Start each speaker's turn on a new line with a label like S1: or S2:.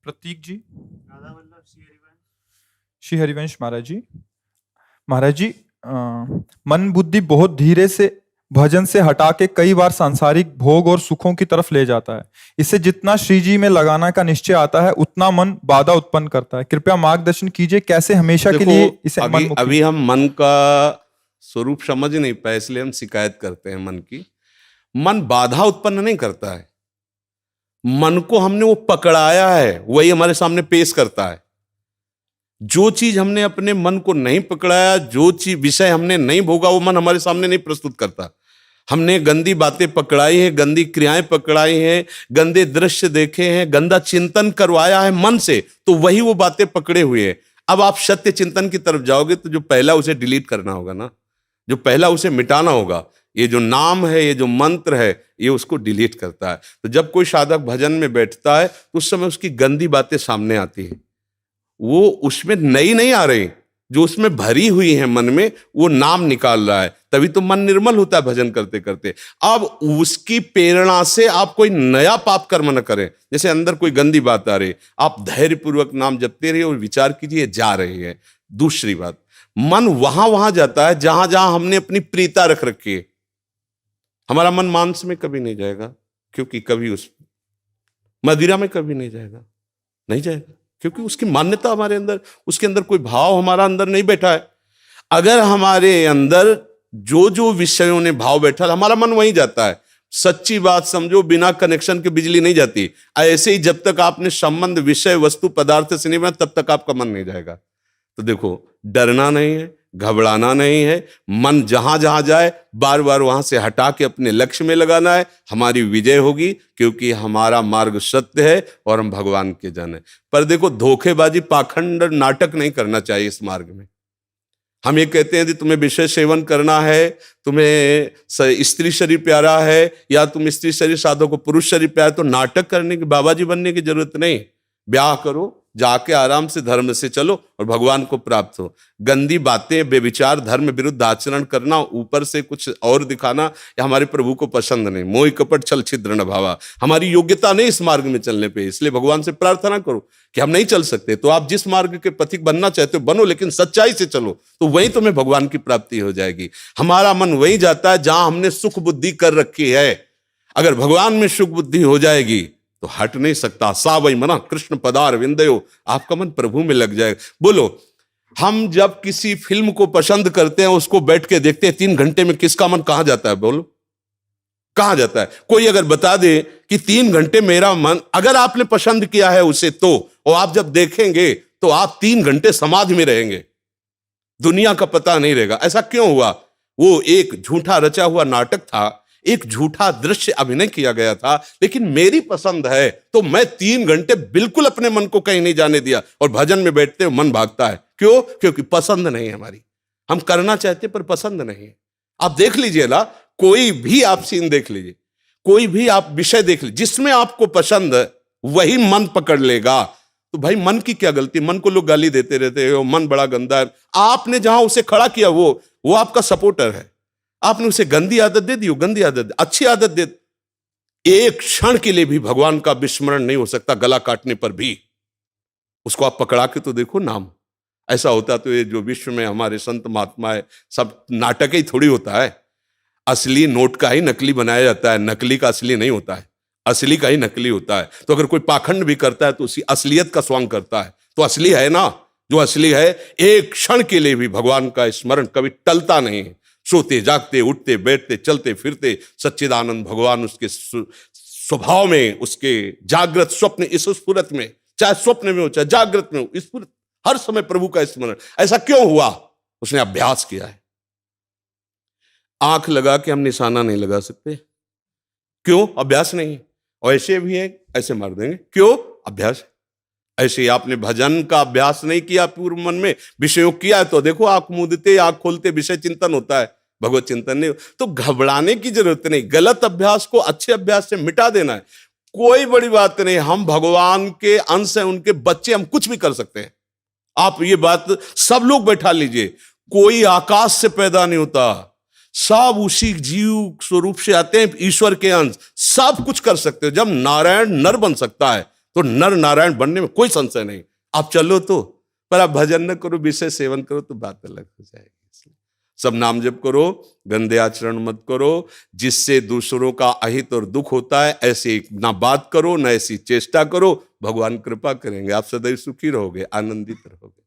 S1: प्रतीक जी, श्री हरिवंश महाराज जी। महाराज जी, मन बुद्धि बहुत धीरे से भजन से हटा के कई बार सांसारिक भोग और सुखों की तरफ ले जाता है। इसे जितना श्री जी में लगाना का निश्चय आता है उतना मन बाधा उत्पन्न करता है। कृपया मार्गदर्शन कीजिए कैसे हमेशा के लिए इसे मन मुक्ति।
S2: अभी हम मन का स्वरूप समझ नहीं पाए, इसलिए हम शिकायत करते हैं मन की। मन बाधा उत्पन्न नहीं करता है, मन को हमने वो पकड़ाया है, वही हमारे सामने पेश करता है। जो चीज हमने अपने मन को नहीं पकड़ाया, जो चीज विषय हमने नहीं भोगा, वो मन हमारे सामने नहीं प्रस्तुत करता। हमने गंदी बातें पकड़ाई हैं, गंदी क्रियाएं पकड़ाई हैं, गंदे दृश्य देखे हैं, गंदा चिंतन करवाया है मन से, तो वही वो बातें पकड़े हुए हैं। अब आप सत्य चिंतन की तरफ जाओगे तो जो पहला उसे डिलीट करना होगा ना, जो पहला उसे मिटाना होगा, ये जो नाम है, ये जो मंत्र है, ये उसको डिलीट करता है। तो जब कोई साधक भजन में बैठता है तो उस समय उसकी गंदी बातें सामने आती है, वो उसमें नई नहीं आ रही, जो उसमें भरी हुई है मन में, वो नाम निकाल रहा है। तभी तो मन निर्मल होता है भजन करते करते। अब उसकी प्रेरणा से आप कोई नया पाप कर्म न करें। जैसे अंदर कोई गंदी बात आ रही, आप धैर्यपूर्वक नाम जपते रहिए और विचार कीजिए जा रही है। दूसरी बात, मन वहां जाता है जहां जहां हमने अपनी प्रीता रख रखी है। हमारा मन मांस में कभी नहीं जाएगा, क्योंकि कभी उस मदिरा में कभी नहीं जाएगा, नहीं जाएगा, क्योंकि उसकी मान्यता हमारे अंदर, उसके अंदर कोई भाव हमारा अंदर नहीं बैठा है। अगर हमारे अंदर जो जो विषयों ने भाव बैठा, हमारा मन वहीं जाता है। सच्ची बात समझो, बिना कनेक्शन के बिजली नहीं जाती। ऐसे ही जब तक आपने संबंध विषय वस्तु पदार्थ से नहीं बना, तब तक आपका मन नहीं जाएगा। तो देखो, डरना नहीं है, घबराना नहीं है, मन जहां जहां जाए बार बार वहां से हटा के अपने लक्ष्य में लगाना है। हमारी विजय होगी, क्योंकि हमारा मार्ग सत्य है और हम भगवान के जन हैं। पर देखो, धोखेबाजी, पाखंड, नाटक नहीं करना चाहिए इस मार्ग में। हम ये कहते हैं कि तुम्हें विषय सेवन करना है, तुम्हें स्त्री शरीर प्यारा है, या तुम स्त्री शरीर साधो को पुरुष शरीर प्यारा, तो नाटक करने की, बाबा जी बनने की जरूरत नहीं। ब्याह करो, जाके आराम से धर्म से चलो और भगवान को प्राप्त हो। गंदी बातें, बेविचार, धर्म विरुद्ध आचरण करना, ऊपर से कुछ और दिखाना, या हमारे प्रभु को पसंद नहीं। मोह कपट छल छिद्र न भावा, हमारी योग्यता नहीं इस मार्ग में चलने पे। इसलिए भगवान से प्रार्थना करो कि हम नहीं चल सकते, तो आप जिस मार्ग के पथिक बनना चाहते हो बनो, लेकिन सच्चाई से चलो, तो वहीं तुम्हें भगवान की प्राप्ति हो जाएगी। हमारा मन वहीं जाता है जहां हमने सुख बुद्धि कर रखी है। अगर भगवान में सुख बुद्धि हो जाएगी तो हट नहीं सकता। सा वही मना कृष्ण पदार विंदयो, आपका मन प्रभु में लग जाएगा। बोलो, हम जब किसी फिल्म को पसंद करते हैं, उसको बैठ के देखते हैं, 3 घंटे में किसका मन कहां जाता है? बोलो, कहां जाता है? कोई अगर बता दे कि 3 घंटे मेरा मन, अगर आपने पसंद किया है उसे, तो और आप जब देखेंगे तो आप 3 घंटे समाधि में रहेंगे, दुनिया का पता नहीं रहेगा। ऐसा क्यों हुआ? वो एक झूठा रचा हुआ नाटक था, एक झूठा दृश्य अभिनय किया गया था। लेकिन मेरी पसंद है तो मैं 3 घंटे बिल्कुल अपने मन को कहीं नहीं जाने दिया, और भजन में बैठते हुए मन भागता है। क्यों? क्योंकि पसंद नहीं है हमारी। हम करना चाहते पर पसंद नहीं है। आप देख लीजिए ना, कोई भी आप सीन देख लीजिए, कोई भी आप विषय देख लीजिए, जिसमें आपको पसंद है वही मन पकड़ लेगा। तो भाई, मन की क्या गलती? मन को लोग गाली देते रहते हो, मन बड़ा गंदा है। आपने जहां उसे खड़ा किया, वो आपका सपोर्टर है। आपने उसे गंदी आदत दे दी, गंदी आदत, अच्छी आदत दे। एक क्षण के लिए भी भगवान का विस्मरण नहीं हो सकता, गला काटने पर भी। उसको आप पकड़ा के तो देखो नाम। ऐसा होता तो ये जो विश्व में हमारे संत महात्मा है, सब नाटक ही थोड़ी होता है। असली नोट का ही नकली बनाया जाता है, नकली का असली नहीं होता है, असली का ही नकली होता है। तो अगर कोई पाखंड भी करता है तो उसी असलियत का स्वांग करता है, तो असली है ना। जो असली है, एक क्षण के लिए भी भगवान का स्मरण कभी टलता नहीं है। सोते जागते, उठते बैठते, चलते फिरते, सच्चिदानंद भगवान उसके स्वभाव में, उसके जागृत स्वप्न इस स्फुरत में, चाहे स्वप्न में हो चाहे जागृत में हो, स्फुरत, हर समय प्रभु का स्मरण। ऐसा क्यों हुआ? उसने अभ्यास किया है। आंख लगा के हम निशाना नहीं लगा सकते, क्यों? अभ्यास नहीं। और ऐसे भी है, ऐसे मार देंगे, क्यों? अभ्यास। ऐसे आपने भजन का अभ्यास नहीं किया, पूर्व मन में विषयों किया है, तो देखो आंख मूंदते, आंख खोलते विषय चिंतन होता है, भगवत चिंतन नहीं। तो घबराने की जरूरत नहीं, गलत अभ्यास को अच्छे अभ्यास से मिटा देना है। कोई बड़ी बात नहीं, हम भगवान के अंश हैं, उनके बच्चे, हम कुछ भी कर सकते हैं। आप ये बात सब लोग बैठा लीजिए, कोई आकाश से पैदा नहीं होता, सब उसी जीव स्वरूप से आते हैं, ईश्वर के अंश, सब कुछ कर सकते हो। जब नारायण नर बन सकता है तो नर नारायण बनने में कोई संशय नहीं। आप चलो तो, पर आप भजन न करो, विषय सेवन करो तो बात अलग हो जाएगी। इसलिए सब नाम जप करो, गंदे आचरण मत करो, जिससे दूसरों का अहित और दुख होता है ऐसी ना बात करो, ना ऐसी चेष्टा करो। भगवान कृपा करेंगे, आप सदैव सुखी रहोगे, आनंदित रहोगे।